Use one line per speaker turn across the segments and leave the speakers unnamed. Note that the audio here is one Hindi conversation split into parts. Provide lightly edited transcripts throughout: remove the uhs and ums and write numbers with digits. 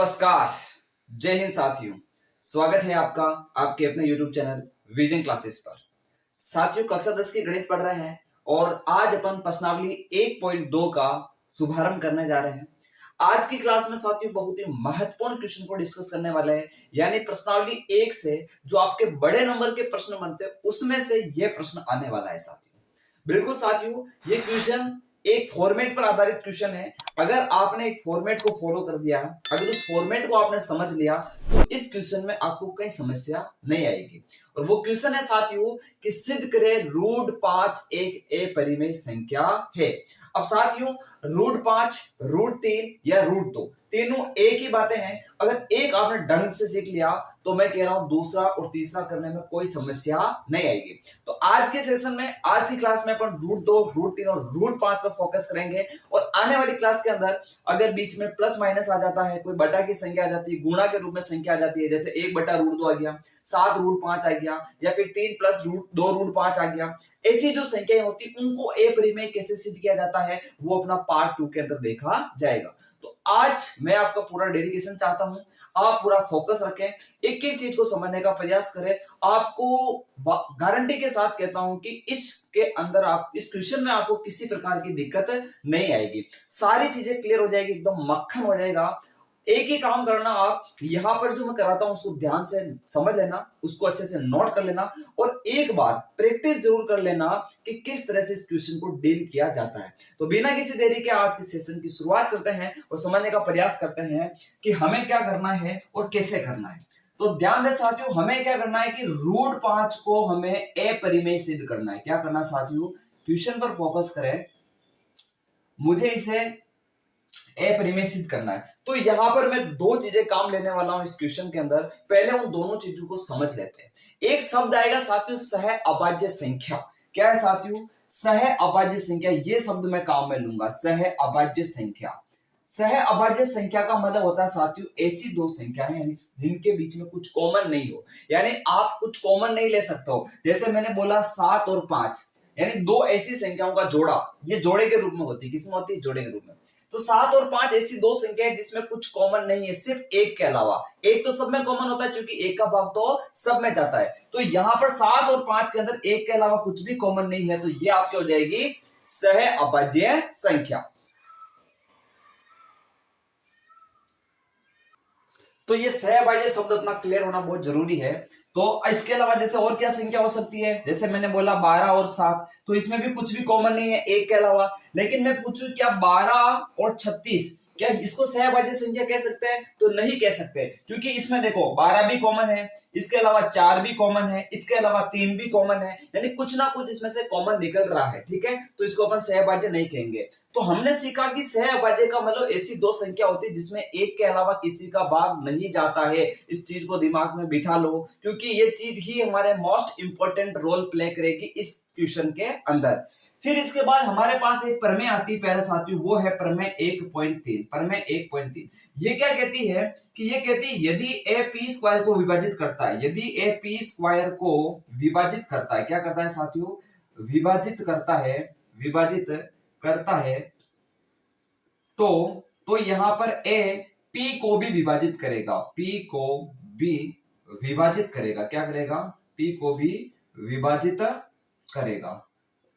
नमस्कार, जय हिंद साथियों। स्वागत है आपका आपके अपने YouTube चैनल विजन क्लासेस पर। साथियों, कक्षा 10 की गणित पढ़ रहे हैं और आज अपन प्रश्नावली 1.2 का शुभारंभ करने जा रहे हैं। आज की क्लास में साथियों बहुत ही महत्वपूर्ण क्वेश्चन को डिस्कस करने वाले हैं, यानी प्रश्नावली 1 से जो आपके बड़े नंबर के प्रश्न बनते हैं उसमें से यह प्रश्न आने वाला है साथियों। बिल्कुल साथियों, ये क्वेश्चन एक फॉर्मेट पर आधारित क्वेश्चन है। अगर आपने एक फॉर्मेट को फॉलो कर दिया, अगर उस फॉर्मेट को आपने समझ लिया तो इस क्वेश्चन में आपको कई समस्या नहीं आएगी। और वो क्वेश्चन है साथियों कि सिद्ध करें √5 एक अपरिमेय संख्या है। अब साथियों, √5, √3 या √2 तीनों एक ही बातें हैं। अगर एक आपने ढंग से सीख लिया तो मैं कह रहा हूं दूसरा और तीसरा करने में कोई समस्या नहीं आएगी। तो आज के सेशन में, आज की क्लास में अपन √2, √3 और √5 पर फोकस करेंगे। और आने वाली क्लास के अंदर अगर बीच में प्लस माइनस आ जाता है, कोई बटा की संख्या आ जाती है, गुणा के रूप में संख्या आ जाती है, जैसे 1/√2 आ गया, 7√5 आ गया, या फिर 3 + 2 √5 आ गया, ऐसी जो संख्याएं होती उनको अपरिमेय कैसे सिद्ध किया जाता है वो अपना पार्ट 2 के अंदर देखा जाएगा। तो आज मैं आपका पूरा डेडिकेशन चाहता हूं, आप पूरा फोकस रखें, एक एक चीज को समझने का प्रयास करें। आपको गारंटी के साथ कहता हूं कि इसके अंदर आप इस क्वेश्चन में आपको किसी प्रकार की दिक्कत नहीं आएगी, सारी चीजें क्लियर हो जाएगी, एकदम मक्खन हो जाएगा। एक ही काम करना, आप यहां पर जो मैं कराता हूं उसको ध्यान से समझ लेना, उसको अच्छे से नोट कर लेना और एक बार प्रैक्टिस जरूर कर लेना कि किस तरह से इस क्वेश्चन को डील किया जाता है। तो बिना किसी देरी के आज के सेशन की शुरुआत करते हैं और समझने का प्रयास करते हैं कि हमें क्या करना है और कैसे करना है। तो ध्यान दें साथियों, हमें क्या करना है कि √5 को हमें अपरिमेय सिद्ध करना है। क्या करना साथियों, क्वेश्चन पर फोकस करें, मुझे इसे अपरिमेय सिद्ध करना है। तो यहां पर मैं दो चीजें काम लेने वाला हूं इस क्वेश्चन के अंदर। पहले उन दोनों चीजों को समझ लेते हैं। एक शब्द आएगा साथियों सह अभाज्य संख्या। क्या है साथियों? सह अभाज्य संख्या। ये शब्द मैं काम में लूंगा, सह अभाज्य संख्या। सह अभाज्य संख्या का मतलब होता है साथियों ऐसी दो संख्याएं यानी जिनके बीच में कुछ कॉमन नहीं हो, यानी आप कुछ कॉमन नहीं ले सकते हो। जैसे मैंने बोला 7 और 5, यानी दो ऐसी संख्याओं का जोड़ा, ये जोड़े के रूप में होती है। किसमें होती है? जोड़े के रूप में। तो 7 और 5 ऐसी दो संख्याएं जिसमें कुछ कॉमन नहीं है, सिर्फ एक के अलावा। एक तो सब में कॉमन होता है क्योंकि एक का भाग तो सब में जाता है। तो यहां पर 7 और 5 के अंदर एक के अलावा कुछ भी कॉमन नहीं है, तो ये आपकी हो जाएगी सह अभाज्य संख्या। तो ये सहअभाज्य शब्द अपना क्लियर होना बहुत जरूरी है। तो इसके अलावा जैसे और क्या संख्या हो सकती है? जैसे मैंने बोला 12 और 7, तो इसमें भी कुछ भी कॉमन नहीं है एक के अलावा। लेकिन मैं पूछूं क्या 12 और 36, क्या इसको सहअभाज्य संख्या कह सकते हैं? तो नहीं कह सकते, क्योंकि इसमें देखो 12 भी कॉमन है, इसके अलावा 4 भी कॉमन है, इसके अलावा 3 भी कॉमन है, यानी कुछ ना कुछ इसमें से कॉमन निकल रहा है। ठीक है, तो इसको अपन सहअभाज्य नहीं कहेंगे। तो हमने सीखा कि सहअभाज्य का मतलब ऐसी दो संख्या होती है जिसमें एक के अलावा किसी का भाग नहीं जाता है। इस चीज को दिमाग में बिठा लो, क्योंकि ये चीज ही हमारे मोस्ट इंपोर्टेंट रोल प्ले करेगी इस क्वेश्चन के अंदर। फिर इसके बाद हमारे पास एक प्रमेय आती है प्यारे साथियों, वो है प्रमेय 1.3। प्रमेय 1.3 ये क्या कहती है कि ये कहती है यदि a p स्क्वायर को विभाजित करता है, यदि a p स्क्वायर को विभाजित करता है, क्या करता है साथियों? विभाजित करता है, विभाजित करता है, तो यहां पर a p को भी विभाजित करेगा, p को भी विभाजित करेगा। क्या करेगा? p को भी विभाजित करेगा।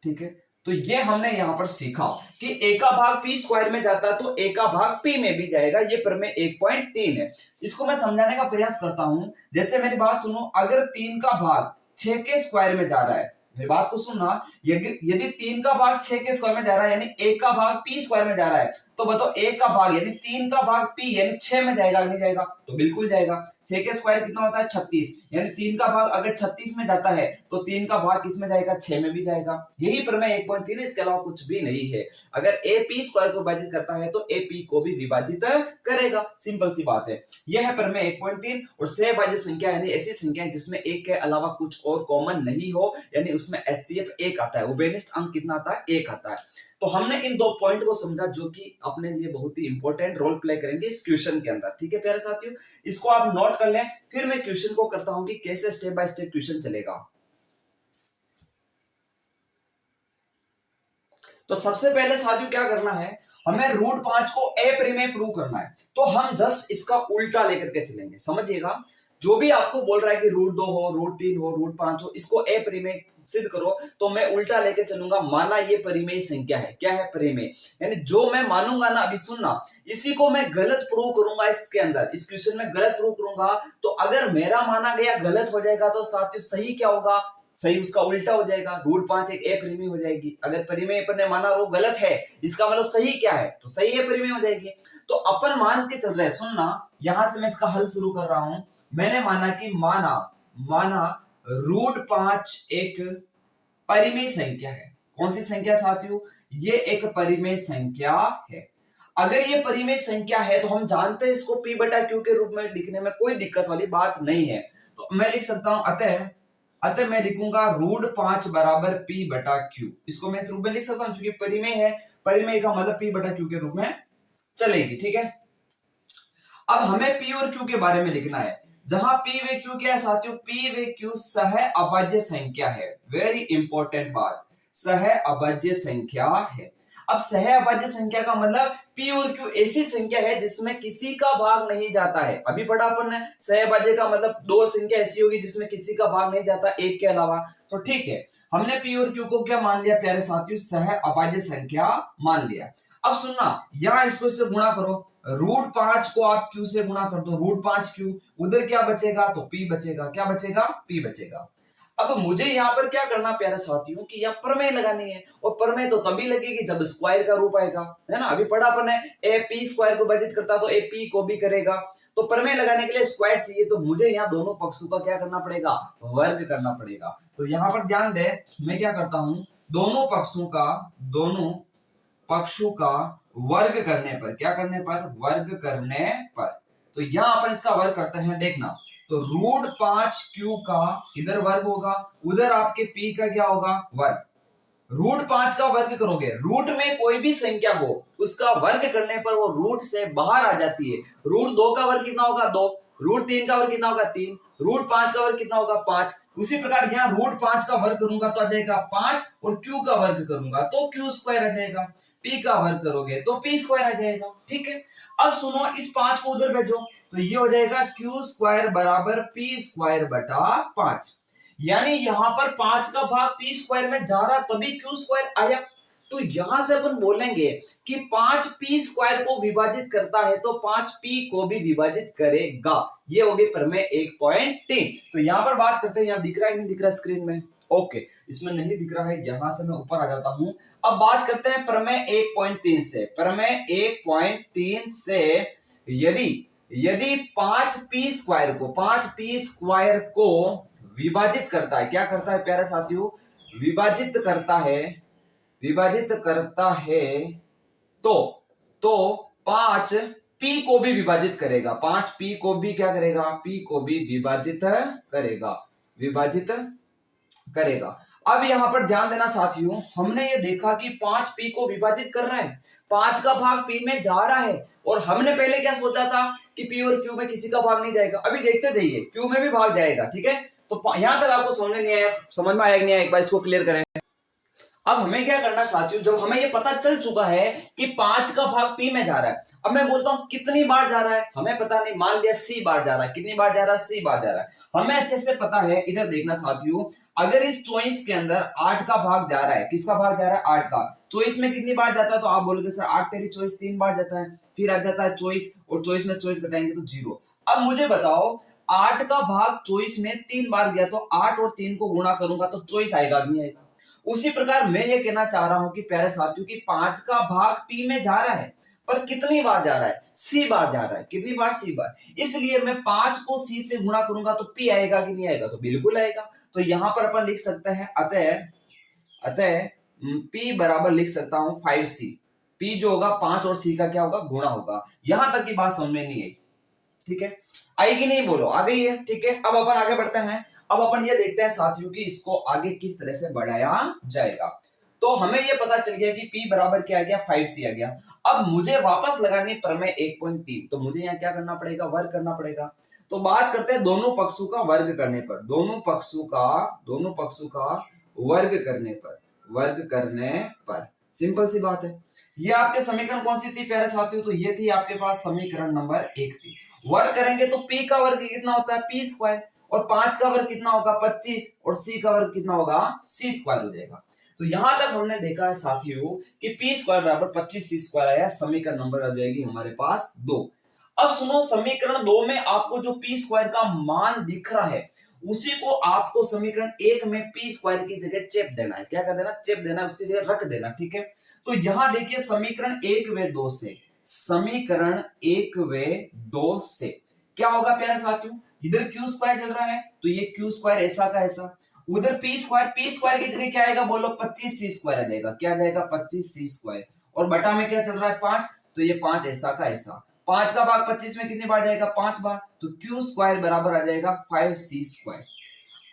ठीक है, तो ये हमने यहां पर सीखा कि a का भाग p स्क्वायर में जाता है तो a का भाग p में भी जाएगा। ये प्रमेय 1.3 है। इसको मैं समझाने का प्रयास करता हूं। जैसे मेरी बात सुनो, अगर 3 का भाग 6 के स्क्वायर में जा रहा है, मेरी बात को सुनना, यदि 3 का भाग 6 के स्क्वायर में जा रहा है यानी एक का भाग p स्क्वायर में जा रहा है, तो बताओ एक का भाग यानी 3 का भाग p यानी 6 में जाएगा नहीं जाएगा? तो बिल्कुल जाएगा। 6 के स्क्वायर कितना होता है? 36, यानी 3 का भाग अगर 36 में जाता है तो 3 का भाग किस में जाएगा? 6 में भी जाएगा। यही प्रमेय 1.3 है, इसके अलावा कुछ भी नहीं है। अगर a p स्क्वायर को विभाजित करता है तो a p को भी विभाजित करेगा, सिंपल सी बात है। यह है प्रमेय 1.3। और सहअभाज्य संख्या यानी ऐसी संख्या जिसमें एक के अलावा कुछ और कॉमन नहीं हो, यानी उसमें HCF 1 आता है, उभयनिष्ठ अंक कितना आता है? 1 आता है। तो हमने इन दो पॉइंट को समझा जो कि अपने लिए बहुत ही इंपॉर्टेंट रोल प्ले करेंगे इस क्वेश्चन के अंदर। ठीक है प्यारे साथियों, इसको आप नोट कर लें, फिर मैं क्वेश्चन को करता हूं कि कैसे स्टेप बाय स्टेप क्वेश्चन चलेगा। तो सबसे पहले साथियों क्या करना है, हमें रूट 5 को अप्रमेय प्रूव करना है। तो हम जस्ट इसका उल्टा लेकर के चलेंगे, समझिएगा। जो भी आपको बोल रहा है कि रूट 2 हो, रूट 3 हो, रूट 5 हो, इसको अप्रमेय सिद्ध करो, तो मैं उल्टा लेके चलूंगा। माना ये परिमेय संख्या है, क्या है, परिमेय, यानी जो मैं मानूंगा ना, अभी सुनना, इसी को मैं गलत प्रूव करूंगा इसके अंदर, इस क्वेश्चन में गलत प्रूव करूंगा। तो अगर मेरा माना गया गलत हो जाएगा, तो साथियों सही क्या होगा, सही उसका उल्टा हो जाएगा, रूट 5 एक अपरिमेय हो जाएगी। अगर परिमेय अपन ने माना वो गलत है, इसका मतलब सही क्या है, तो सही अपरिमेय हो जाएगी। तो अपन मान के चल रहे हैं, सुनना, यहां से मैं इसका हल शुरू कर रहा हूं। मैंने माना कि माना रूट 5 एक परिमेय संख्या है। कौन सी संख्या साथियों, ये एक परिमेय संख्या है। अगर ये परिमेय संख्या है तो हम जानते हैं इसको p बटा q के रूप में लिखने में कोई दिक्कत वाली बात नहीं है। तो मैं लिख सकता हूं अतः मैं लिखूंगा रूट 5 बराबर p बटा q। इसको मैं इस रूप में लिख सकता हूं क्योंकि परिमेय है, परिमेय का मतलब p बटा q के रूप में चलेगी, ठीक है। अब हमें p और q के बारे में लिखना है। जहां p व q क्या है साथियों, p व q सह अभाज्य संख्या है। वेरी इंपॉर्टेंट बात, सह अभाज्य संख्या है। अब सह अभाज्य संख्या का मतलब p और q ऐसी संख्या है जिसमें किसी का भाग नहीं जाता है। अभी पढ़ा अपन ने, सह अभाज्य का मतलब दो संख्या ऐसी होगी जिसमें किसी का भाग नहीं जाता एक के अलावा। तो ठीक है, हमने p और q को क्या मान लिया प्यारे साथियों, सह अभाज्य संख्या मान लिया। अब सुनना, यहां इसको इससे गुणा करो, रूट 5 को आप q से गुणा कर दो, रूट 5 q, उधर क्या बचेगा, तो p बचेगा। क्या बचेगा, p बचेगा। अब मुझे यहाँ पर क्या करना प्यारे साथियों कि यहाँ प्रमेय लगानी है, और प्रमेय तो तभी लगेगी जब स्क्वायर का रूप आएगा, है ना। अभी पढ़ा अपन ने, ए पी स्क्वायर को विभाजित करता तो ए पी को भी करेगा। तो प्रमेय लगाने के लिए स्क्वायर चाहिए, तो मुझे यहाँ दोनों पक्षों का क्या करना पड़ेगा, वर्ग करना पड़ेगा। तो यहाँ पर ध्यान दे, मैं क्या करता हूं, दोनों पक्षों का वर्ग करने पर, क्या करने पर, वर्ग करने पर। तो यहां अपन इसका वर्ग करते हैं, देखना। तो रूट 5 क्यू का इधर वर्ग होगा, उधर आपके p का क्या होगा, वर्ग। रूट 5 का वर्ग करोगे, रूट में कोई भी संख्या हो उसका वर्ग करने पर वो रूट से बाहर आ जाती है। रूट 2 का वर्ग कितना होगा, 2। रूट 3 का वर्ग कितना होगा, 3। रूट 5 का वर्ग कितना होगा, 5। उसी प्रकार यहाँ रूट 5 का वर्ग करूंगा तो आ जाएगा 5, और q का वर्ग करूंगा तो q स्क्वायर आ जाएगा, p का वर्ग करोगे तो p स्क्वायर आ जाएगा, ठीक है। अब सुनो, इस 5 को उधर भेजो, तो ये हो जाएगा q स्क्वायर बराबर p स्क्वायर बटा 5। यानी यहां पर 5 का भाग p स्क्वायर में जा रहा तभी q स्क्वायर आया। तो यहां से अपन बोलेंगे कि 5 p स्क्वायर को विभाजित करता है तो 5 p को भी विभाजित करेगा। ये होगी प्रमेय 1.3। तो यहां पर बात करते हैं, यहां दिख रहा है नहीं दिख रहा स्क्रीन में, ओके, इसमें नहीं दिख रहा है, यहां से मैं ऊपर आ जाता हूं। अब बात करते हैं प्रमेय 1.3 से। प्रमेय 1.3 से यदि 5p स्क्वायर को विभाजित करता है, क्या करता है प्यारे साथियों, विभाजित करता है तो 5 p को भी विभाजित करेगा, 5 p को भी क्या करेगा, p को भी विभाजित करेगा। अब यहां पर ध्यान देना साथियों, हमने ये देखा कि 5 p को विभाजित कर रहा है, 5 का भाग p में जा रहा है, और हमने पहले क्या सोचा था कि p और q में किसी का भाग नहीं जाएगा। अभी देखते जाइए, q में भी भाग जाएगा, ठीक है। तो यहां तक आपको समझ में आया कि नहीं आया, एक बार इसको क्लियर करें। अब हमें क्या करना साथियों, जब हमें ये पता चल चुका है कि 5 का भाग p में जा रहा है, अब मैं बोलता हूं कितनी बार जा रहा है, हमें पता नहीं, मान लिया c बार जा रहा है। कितनी बार जा रहा है, c बार जा रहा है, हमें अच्छे से पता है। इधर देखना साथियों, अगर इस चॉइस के अंदर 8 का भाग जा रहा है, किसका भाग जा रहा है, 8 का, चॉइस में कितनी बार जाता है, तो आप बोलोगे सर 8 तेरी चॉइस 3 बार जाता है, फिर आ जाता है चॉइस, और चॉइस में चॉइस घटाएंगे तो 0। अब मुझे बताओ, 8 का भाग चॉइस में 3 बार गया, तो 8 और 3 को गुणा करूंगा तो चॉइस आएगा नहीं आएगा। उसी प्रकार मैं ये कहना चाह रहा हूं कि प्यारे साथियों की 5 का भाग p में जा रहा है, पर कितनी बार जा रहा है, c बार जा रहा है। कितनी बार, c बार। इसलिए मैं 5 को c से गुणा करूंगा तो p आएगा कि नहीं आएगा, तो बिल्कुल आएगा। तो यहां पर अपन लिख सकते हैं अतः p बराबर लिख सकता हूं 5c। p जो होगा 5 और c का क्या होगा, गुणा होगा। यहां तक की बात समझ में नहीं आई, ठीक है, आई कि नहीं, बोलो आ गई है, ठीक है। अब अपन आगे बढ़ते हैं। अब अपन ये देखते हैं साथियों कि इसको आगे किस तरह से बढ़ाया जाएगा। तो हमें ये पता चल गया कि p बराबर क्या आ गया, 5c आ गया। अब मुझे वापस लगानी प्रमेय 1.3, तो मुझे यहाँ क्या करना पड़ेगा, वर्ग करना पड़ेगा। तो बात करते हैं दोनों पक्षों का वर्ग करने पर, दोनों पक्षों का वर्ग करने पर सिंपल सी बात है। ये आपके समीकरण कौन सी थी प्यारे साथियों? तो ये थी आपके पास समीकरण नंबर 1 थी। वर्ग करेंगे तो p का वर्ग कितना होता है? p स्क्वायर, और 5 का वर्ग कितना होगा? 25, और c का वर्ग कितना होगा? c स्क्वायर हो जाएगा। तो यहां तक हमने देखा है साथियों कि p स्क्वायर बराबर 25 c स्क्वायर आया। समीकरण नंबर आ जाएगी हमारे पास 2। अब सुनो, समीकरण 2 में आपको जो p स्क्वायर का मान दिख रहा है उसी को आपको समीकरण 1 में p स्क्वायर की जगह चेप देना है। क्या कर देना? चेप देना है, उसकी जगह रख देना। ठीक है, तो यहां देखिए समीकरण 1 व 2 से, समीकरण 1 व 2 से क्या होगा प्यारे साथियों? इधर क्यू स्क्वायर चल रहा है तो ये क्यू स्क्वायर ऐसा का ऐसा, उधर पी स्क्वायर की जगह क्या आएगा? बोलो 25 सी स्क्वायर आ जाएगा। क्या आ जाएगा? 25 सी स्क्वायर, और बटा में क्या चल रहा है? 5, तो ये 5 ऐसा का ऐसा। 5 का भाग 25 में कितनी बार जाएगा? 5 बार, तो क्यू स्क्वायर बराबर आ जाएगा 5 सी स्क्वायर।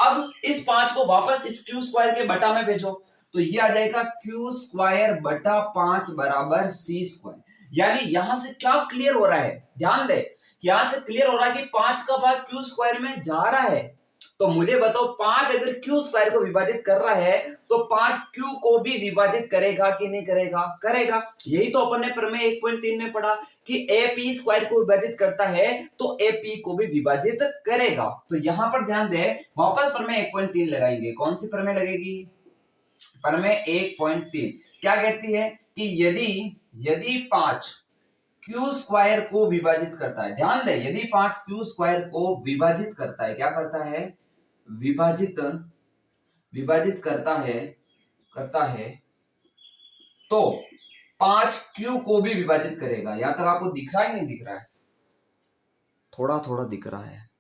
अब इस 5 को वापस इस क्यू स्क्वायर के बटा में भेजो तो ये आ जाएगा क्यू स्क्वायर बटा 5 बराबर सी स्क्वायर। यानी यहां से क्या क्लियर हो रहा है? ध्यान दे, यहां से क्लियर हो रहा है कि 5 का भाग क्यू स्क्वायर में जा रहा है। तो मुझे बताओ 5 अगर क्यू स्क्वायर को विभाजित कर रहा है तो 5 क्यू को भी विभाजित करेगा कि नहीं करेगा? करेगा। यही तो अपन ने प्रमेय 1.3 में पढ़ा कि ए पी स्क्वायर को विभाजित करता है तो ए पी को भी विभाजित करेगा। तो यहां पर ध्यान दे, वापस प्रमेय 1.3 लगाएंगे। कौन सी प्रमेय लगेगी? प्रमेय 1.3 क्या कहती है कि यदि 5 क्यू स्क्वायर को विभाजित करता है, ध्यान दे, यदि 5 क्यू स्क्वायर को विभाजित करता है, क्या करता है? विभाजित करता है तो 5 क्यू को भी विभाजित करेगा। यहां तक आपको दिख रहा है नहीं दिख रहा है? थोड़ा थोड़ा दिख रहा है।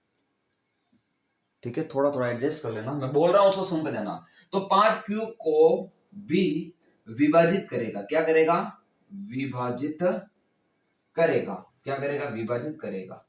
ठीक है, थोड़ा थोड़ा एडजस्ट कर लेना, मैं बोल रहा हूं उसको सुनते रहना। तो 5 क्यू को भी विभाजित करेगा। क्या करेगा? विभाजित करेगा। क्या करेगा? विभाजित करेगा।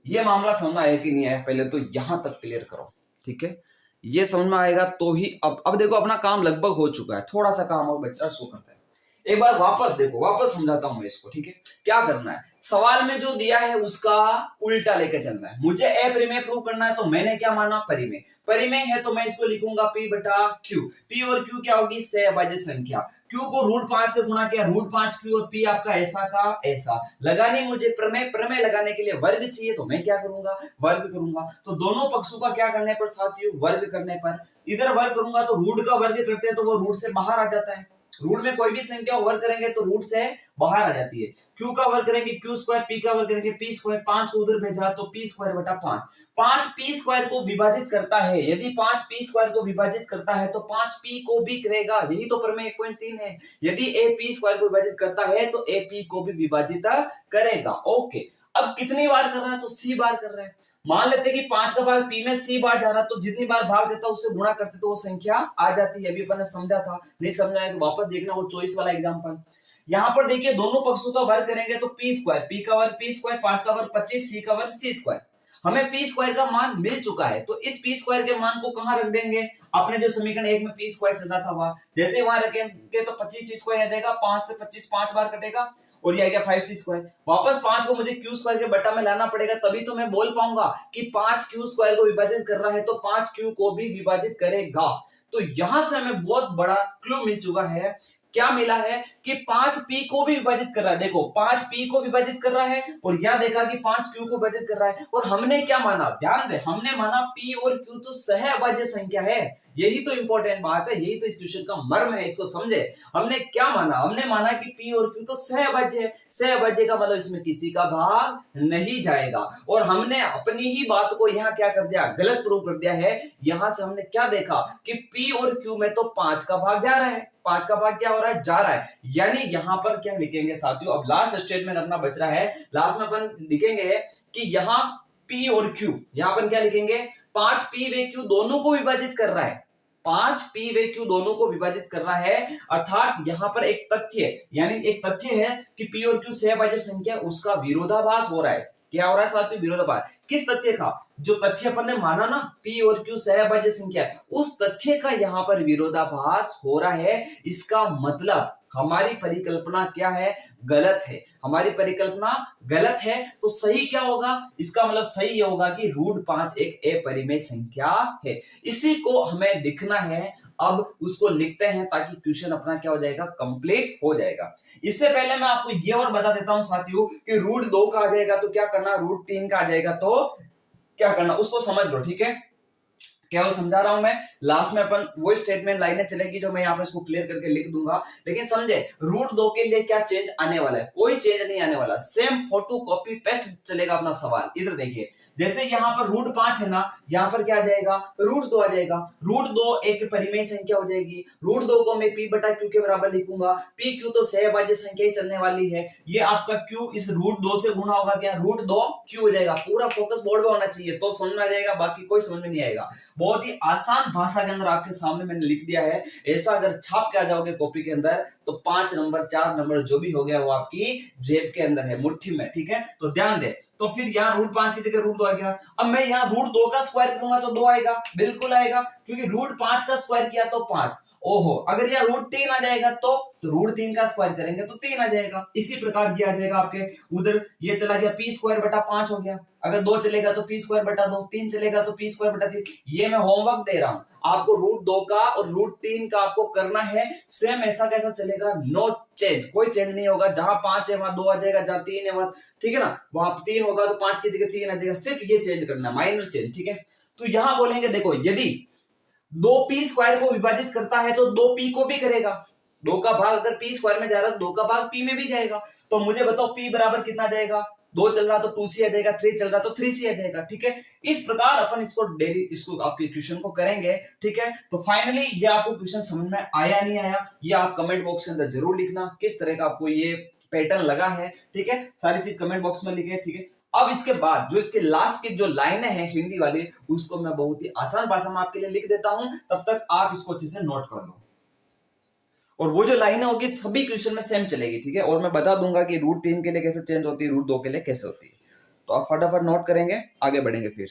ये मामला समझ में आया कि नहीं आया? पहले तो यहां तक क्लियर करो। ठीक है, ये समझ में आएगा तो ही अब देखो अपना काम लगभग हो चुका है, थोड़ा सा काम और बच रहा है, उसको करते हैं। एक बार वापस देखो, वापस समझाता हूं मैं इसको। ठीक है, क्या करना है? सवाल में जो दिया है उसका उल्टा लेके चलना है। मुझे अपरिमेय प्रूव करना है तो मैंने क्या माना? परिमेय। परिमेय है तो मैं इसको लिखूंगा p बटा q। p और q क्या होगी? सहअभाज्य संख्या। q को √5 से गुणा किया, √5 q, और p आपका ऐसा का ऐसा। लगानी मुझे प्रमेय लगाने के लिए वर्ग चाहिए तो मैं क्या करूंगा? वर्ग करूंगा। तो दोनों पक्षों का क्या करने पर साथियों? वर्ग करने पर। इधर वर्ग करूंगा तो रूट का वर्ग करते हैं तो वो रूट से बाहर आ जाता है। रूट में कोई भी संख्या वर्ग करेंगे तो रूट से बाहर आ जाती है। क्यू का वर्ग करेंगे क्यू स्क्वायर, पी का वर्ग करेंगे पी स्क्वायर। 5 को उधर भेजा तो पी स्क्वायर बटा 5। 5 पी स्क्वायर को विभाजित करता है, यदि 5 पी स्क्वायर को विभाजित करता है तो 5 पी को भी करेगा। यही तो प्रमेय 1.3 है। यदि ए पी स्क्वायर को विभाजित करता है तो ए पी को भी विभाजित करेगा। ओके, अब कितनी बार कर रहा है? तो सी बार कर रहा है। मान लेते कि 5 का भाग p में c बार जा रहा, तो जितनी बार भाग देता उससे गुणा करते तो वो संख्या आ जाती है। अभी अपन ने समझा था, नहीं समझा है तो वापस देखना वो चॉइस वाला एग्जांपल। यहां पर देखिए दोनों पक्षों का वर्ग करेंगे तो p स्क्वायर, p का वर्ग p स्क्वायर, 5 का वर्ग 25, c का वर्ग c स्क्वायर। हमें p स्क्वायर का मान मिल चुका है तो इस p स्क्वायर के मान को कहां रख देंगे? अपने जो समीकरण 1 में p स्क्वायर चल रहा था वहां, जैसे वहां रखेंगे तो 25 c स्क्वायर आ जाएगा। 5 से 25 5 बार कटेगा और ये आएगा 5 सी स्क्वायर। वापस 5 को मुझे क्यू स्क्वायर के बटा में लाना पड़ेगा, तभी तो मैं बोल पाऊंगा कि 5 क्यू स्क्वायर को विभाजित कर रहा है तो 5 क्यू को भी विभाजित करेगा। तो यहां से हमें बहुत बड़ा क्लू मिल चुका है। क्या मिला है? कि 5 पी को भी विभाजित कर रहा है। देखो 5 पी को विभाजित कर रहा है और यहां देखा कि 5 क्यू को विभाजित कर रहा है। और हमने क्या माना? ध्यान दे, हमने माना पी और क्यू तो सहअभाज्य संख्या है। यही तो इंपॉर्टेंट बात है, यही तो इस क्वेश्चन का मर्म है, इसको समझे। हमने क्या माना? हमने माना कि p और q तो सहअभाज्य है। सहअभाज्य का मतलब इसमें किसी का भाग नहीं जाएगा। और हमने अपनी ही बात को यहाँ क्या कर दिया? गलत प्रूव कर दिया है। यहां से हमने क्या देखा कि p और q में तो 5 का भाग जा रहा है। 5 का भाग क्या हो रहा है? जा रहा है। यानी यहां पर क्या लिखेंगे साथियों? अब लास्ट स्टेटमेंट अपना बच रहा है, लास्ट में अपन लिखेंगे कि यहाँ p और q, यहां पर क्या लिखेंगे? 5p व q दोनों को विभाजित कर रहा है। 5p व q दोनों को विभाजित कर रहा है, अर्थात यहां पर एक तथ्य, यानी एक तथ्य है कि p और q सहअभाज्य संख्या, उसका विरोधाभास हो रहा है। क्या हो रहा है साथियों? विरोधाभास। किस तथ्य का? जो तथ्य अपन ने माना ना p और q सहअभाज्य संख्या, उस तथ्य का यहां पर विरोधाभास हो रहा है। इसका मतलब हमारी परिकल्पना क्या है? गलत है। हमारी परिकल्पना गलत है तो सही क्या होगा? इसका मतलब सही ये होगा कि √5 एक अपरिमेय संख्या है। इसी को हमें लिखना है अब उसको लिखते हैं ताकि क्वेश्चन अपना क्या हो जाएगा, कंप्लीट हो जाएगा। इससे पहले मैं आपको ये और बता देता हूं साथियों कि रूट 2 का आ जाएगा तो क्या करना, रूट 3 का आ जाएगा तो क्या करना, उसको समझ लो, ठीक है। केवल समझा रहा हूं मैं, लास्ट में अपन वो स्टेटमेंट लाइनें चलेगी जो मैं यहाँ पे इसको क्लियर करके लिख दूंगा। लेकिन समझे रूट 2 के लिए क्या चेंज आने वाला है, कोई चेंज नहीं आने वाला, सेम फोटो कॉपी पेस्ट चलेगा अपना सवाल। इधर देखिए, जैसे यहाँ पर रूट 5 है ना, यहाँ पर क्या आ जाएगा, रूट 2 आ जाएगा। रूट 2 एक परिमेय संख्या हो जाएगी। रूट 2 को मैं p बटा q के बराबर लिखूंगा। p q तो सहभाज्य संख्या ही चलने वाली है। ये आपका q इस रूट 2 से गुणा होगा, क्या रूट 2 q हो जाएगा। पूरा फोकस बोर्ड पे होना चाहिए तो समझ में आ जाएगा, बाकी कोई समझ में नहीं आएगा। बहुत ही आसान भाषा के अंदर आपके सामने मैंने लिख दिया है। ऐसा अगर छाप के आ जाओगे कॉपी के अंदर तो 5 नंबर 4 नंबर जो भी हो गया वो आपकी जेब के अंदर है, मुट्ठी में, ठीक है। तो ध्यान दे, तो फिर यहाँ रूट 5 की जगह रूट 2 आ गया। अब मैं यहाँ रूट 2 का स्क्वायर करूंगा तो 2 आएगा, बिल्कुल आएगा, क्योंकि रूट 5 का स्क्वायर किया तो 5। ओहो, अगर यहाँ रूट 3 आ जाएगा तो रूट 3 का स्क्वायर करेंगे तो 3 आ जाएगा। इसी प्रकार ये आ जाएगा आपके उधर, ये चला गया p स्क्वायर बटा 5 हो गया। अगर 2 चलेगा तो p स्क्वायर बटा 2, 3 चलेगा तो p स्क्वायर बटा 3। ये मैं होमवर्क दे रहा हूं आपको, रूट 2 का और रूट 3 का आपको करना है। सेम ऐसा कैसा चलेगा, नो चेंज, कोई चेंज नहीं होगा। जहां 5 है वहां 2 आ जाएगा, जहां 3 है वहां, ठीक है ना, वहां 3 होगा तो 5 की जगह 3 आ जाएगा। सिर्फ ये चेंज करना, माइनर चेंज, ठीक है। तो यहां बोलेंगे देखो, यदि 2p स्क्वायर को विभाजित करता है तो 2p को भी करेगा। 2 का भाग अगर p स्क्वायर में जा रहा है तो 2 का भाग p में भी जाएगा। तो मुझे बताओ p बराबर कितना जाएगा, 2 चल रहा तो 2c आ जाएगा, 3 चल रहा तो 3c आ जाएगा, ठीक है। इस प्रकार अपन इसको डेली इसको आपके क्वेश्चन को करेंगे, ठीक है। तो फाइनली ये आपको क्वेश्चन समझ में आया नहीं आया, ये आप कमेंट बॉक्स के अंदर जरूर लिखना किस तरह का आपको ये पैटर्न लगा है, ठीक है। सारी चीज कमेंट बॉक्स में लिखे, ठीक है। अब इसके बाद जो इसके लास्ट की जो लाइनें हैं हिंदी वाली, उसको मैं बहुत ही आसान भाषा में आपके लिए लिख देता हूं, तब तक आप इसको अच्छे से नोट कर लो। और वो जो लाइनें होगी सभी क्वेश्चन में सेम चलेगी, ठीक है। और मैं बता दूंगा कि रूट 3 के लिए कैसे चेंज होती है, रूट 2 के लिए कैसे होती है। तो आप फटाफट नोट करेंगे, आगे बढ़ेंगे फिर।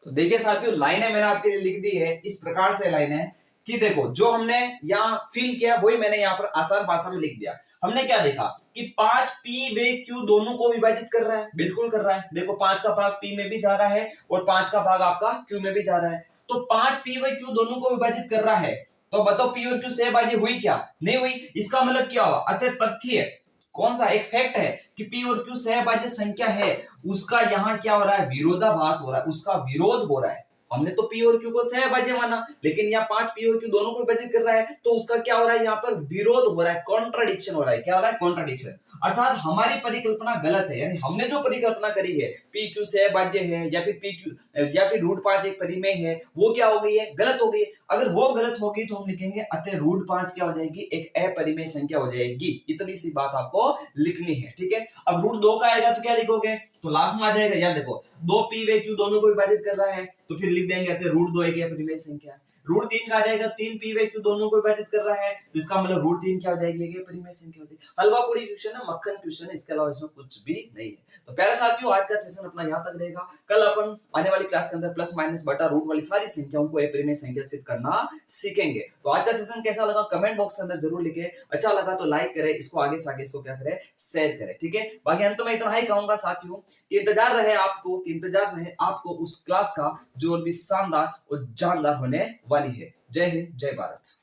तो देखिए साथियों, लाइनें मैंने आपके लिए लिख दी है इस प्रकार से लाइनें कि देखो, जो हमने यहाँ फील किया वही मैंने यहाँ पर आसान भाषा में लिख दिया। हमने क्या देखा कि 5p व q दोनों को विभाजित कर रहा है, बिल्कुल कर रहा है। देखो 5 का भाग p में भी जा रहा है और 5 का भाग आपका q में भी जा रहा है। तो 5p व q दोनों को विभाजित कर रहा है, तो बताओ p और q सहभागी हुई क्या, नहीं हुई। इसका मतलब क्या हुआ, अतः तथ्य कौन सा, एक फैक्ट है कि p और q सहभाज्य संख्या है, उसका यहाँ क्या हो रहा है, विरोधाभास हो रहा है, उसका विरोध हो रहा है। हमने तो p और q को सहभाज्य माना, लेकिन यहाँ 5p और q दोनों को विभाजित कर रहा है, तो उसका क्या हो रहा है, यहाँ पर विरोध हो रहा है, कॉन्ट्राडिक्शन हो रहा है। क्या हो रहा है, कॉन्ट्राडिक्शन। अर्थात हमारी परिकल्पना गलत है, यानी हमने जो परिकल्पना करी है p q सहभाज्य है या फिर p q या फिर रूट 5 एक परिमेय है, वो क्या हो गई है, गलत हो गई। अगर वो गलत होगी तो हम लिखेंगे अतः रूट 5 क्या हो जाएगी, एक अपरिमेय संख्या हो जाएगी। इतनी सी बात आपको लिखनी है, ठीक है। अब रूट 2 का आएगा तो क्या लिखोगे, तो लास्ट में आ जाएगा, याद देखो 2p व q दोनों को विभाजित कर रहा है, तो फिर लिख देंगे अतः रूट 2 एक अपरिमेय संख्या है। रूट 3 का आ जाएगा, 3p व q दोनों को विभाजित कर रहा है, तो इसका मतलब रूट 3 क्या हो जाएगी, एक अपरिमेय संख्या होती है। हलवा पूरी क्वेश्चन है, मक्खन क्वेश्चन है, इसके अलावा इसमें कुछ भी नहीं है। तो प्यारे साथियों, आज का सेशन अपना यहाँ तक रहेगा। कल अपन आने वाली क्लास के अंदर प्लस माइनस बटा रूट वाली सारी संख्याओं को अपरिमेय संख्या सिद्ध करना सीखेंगे। तो आज का सेशन कैसा लगा कमेंट बॉक्स के अंदर जरूर लिखे। अच्छा लगा तो लाइक करें, इसको आगे से आगे इसको क्या करें, शेयर करें, ठीक है। बाकी अंत में इतना ही कहूंगा साथियों कि इंतजार रहे आपको उस क्लास का जो भी शानदार और जानदार होने वाली है। जय हिंद, जय भारत।